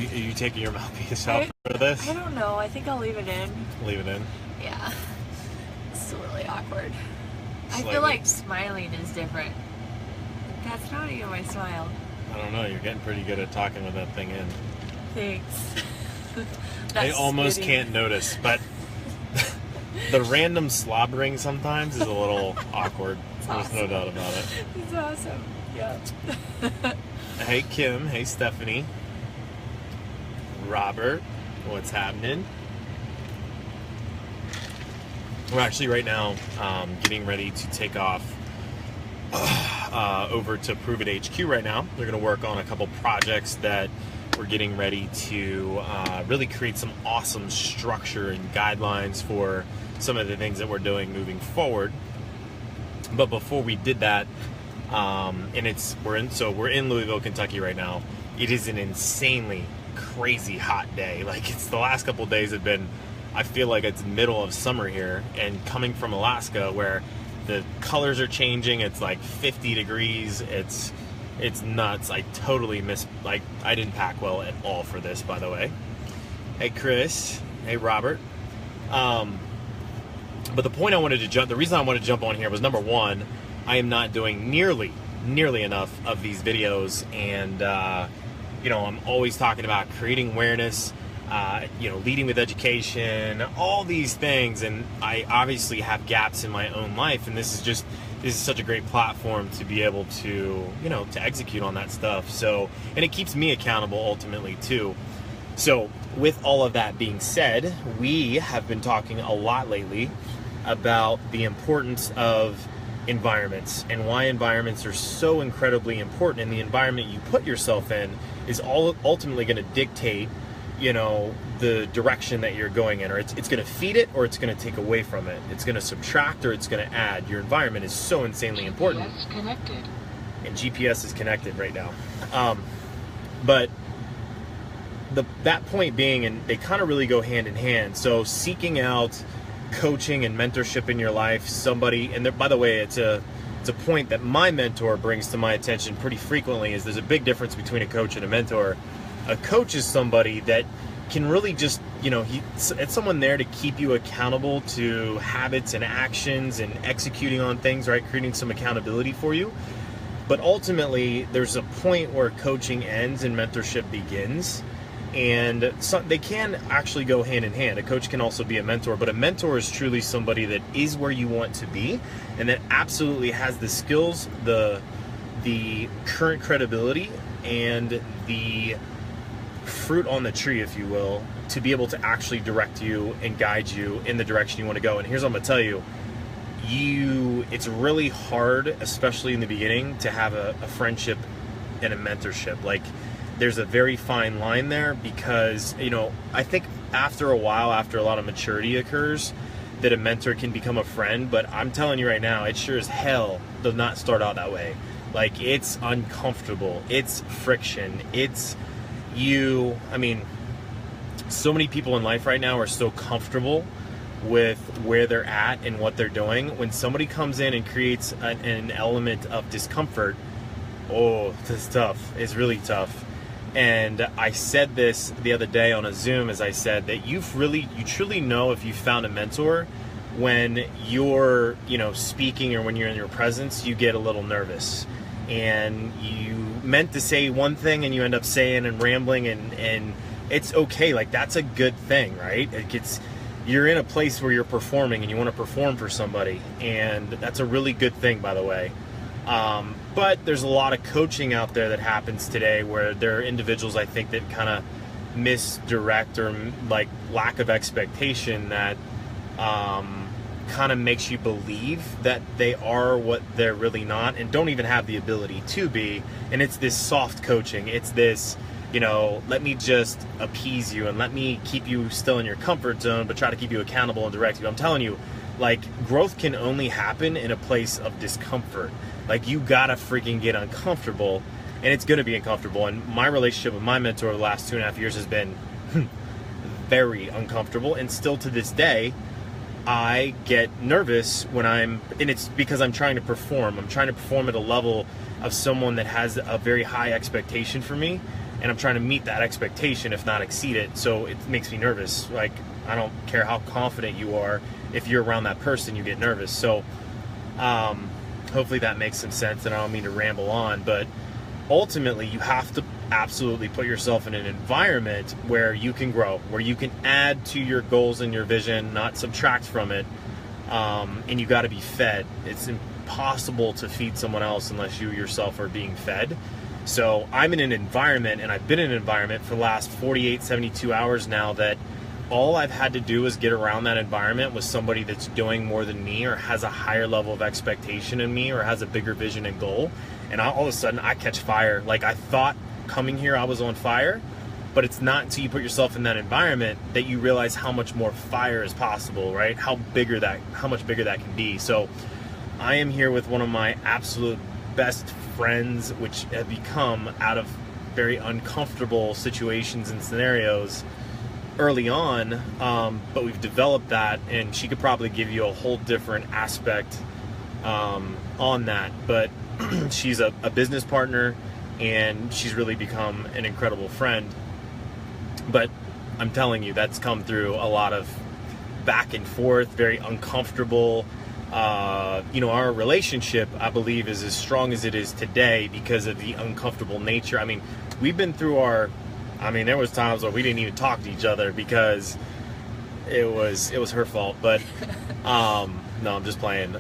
Are you taking your mouthpiece out for this? I don't know. I think I'll leave it in. Leave it in? Yeah. It's really awkward. Slightly. I feel like smiling is different. That's not even my smile. I don't know. You're getting pretty good at talking with that thing in. Thanks. I almost can't notice, but the random slobbering sometimes is a little awkward. There's no doubt about it. It's awesome. Yeah. Hey, Kim. Hey, Stephanie. Robert. What's happening? We're actually right now getting ready to take off over to Prove It HQ right now. They're going to work on a couple projects that we're getting ready to really create some awesome structure and guidelines for some of the things that we're doing moving forward. But before we did that, we're in Louisville, Kentucky right now. It is an insanely crazy hot day. Like, it's the last couple of days have been, I feel like it's middle of summer here, and coming from Alaska where the colors are changing, it's like 50 degrees, it's nuts. I totally I didn't pack well at all for this, by the way. Hey, Chris. Hey, Robert. But the reason I wanted to jump on here was, number one, I am not doing nearly enough of these videos, and I'm always talking about creating awareness, leading with education, all these things, and I obviously have gaps in my own life, and this is such a great platform to be able to, to execute on that stuff. So, and it keeps me accountable ultimately too. So, with all of that being said, we have been talking a lot lately about the importance of environments and why environments are so incredibly important, and the environment you put yourself in is ultimately going to dictate the direction that you're going in, or it's going to feed it or it's going to take away from it. It's going to subtract or it's going to add. Your environment is so insanely important. GPS connected. And GPS is connected right now. But that point being, and they kind of really go hand in hand. So seeking out coaching and mentorship in your life, by the way, it's a point that my mentor brings to my attention pretty frequently, is there's a big difference between a coach and a mentor. A coach is somebody that can really just, it's someone there to keep you accountable to habits and actions and executing on things, right? Creating some accountability for you. But ultimately, there's a point where coaching ends and mentorship begins. And so they can actually go hand in hand. A coach can also be a mentor, but a mentor is truly somebody that is where you want to be and that absolutely has the skills, the current credibility, and the fruit on the tree, if you will, to be able to actually direct you and guide you in the direction you want to go. And here's what I'm going to tell you. It's really hard, especially in the beginning, to have a friendship and a mentorship. Like, there's a very fine line there, because, I think after a while, after a lot of maturity occurs, that a mentor can become a friend. But I'm telling you right now, it sure as hell does not start out that way. Like, it's uncomfortable. It's friction. So many people in life right now are so comfortable with where they're at and what they're doing. When somebody comes in and creates an element of discomfort, this is tough. It's really tough. And I said this the other day on a Zoom, as I said that you truly know if you found a mentor when you're, speaking, or when you're in your presence, you get a little nervous. And you meant to say one thing and you end up saying and rambling, and it's okay. Like, that's a good thing, right? You're in a place where you're performing and you want to perform for somebody, and that's a really good thing, by the way. But there's a lot of coaching out there that happens today where there are individuals, I think, that kind of misdirect, or like lack of expectation, that kind of makes you believe that they are what they're really not, and don't even have the ability to be. And it's this soft coaching. It's this, let me just appease you and let me keep you still in your comfort zone, but try to keep you accountable and direct you. I'm telling you, like, growth can only happen in a place of discomfort. Like, you gotta freaking get uncomfortable, and it's gonna be uncomfortable. And my relationship with my mentor the last 2.5 years has been very uncomfortable, and still to this day, I get nervous and it's because I'm trying to perform. I'm trying to perform at a level of someone that has a very high expectation for me, and I'm trying to meet that expectation, if not exceed it. So it makes me nervous. Like, I don't care how confident you are. If you're around that person, you get nervous. So hopefully that makes some sense, and I don't mean to ramble on, but ultimately you have to absolutely put yourself in an environment where you can grow, where you can add to your goals and your vision, not subtract from it. And you got to be fed. It's impossible to feed someone else unless you yourself are being fed. So I'm in an environment, and I've been in an environment for the last 48, 72 hours now, that all I've had to do is get around that environment with somebody that's doing more than me, or has a higher level of expectation in me, or has a bigger vision and goal. And all of a sudden I catch fire. Like, I thought coming here I was on fire, but it's not until you put yourself in that environment that you realize how much more fire is possible, right? How much bigger that can be. So I am here with one of my absolute best friends, which have become out of very uncomfortable situations and scenarios early on, but we've developed that, and she could probably give you a whole different aspect on that. But she's a business partner, and she's really become an incredible friend. But I'm telling you, that's come through a lot of back and forth, very uncomfortable. Our relationship, I believe, is as strong as it is today because of the uncomfortable nature. I mean, we've been through there was times where we didn't even talk to each other because it was her fault. But no, I'm just playing.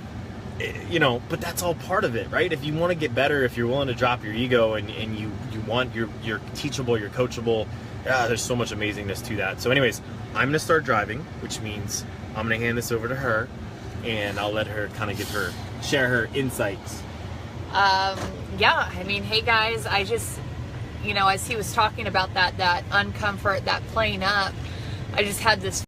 But that's all part of it, right? If you want to get better, if you're willing to drop your ego and you want, you're teachable, you're coachable, there's so much amazingness to that. So anyways, I'm going to start driving, which means I'm going to hand this over to her, and I'll let her kind of share her insights. Hey guys, I just, as he was talking about that uncomfort, that playing up, I just had this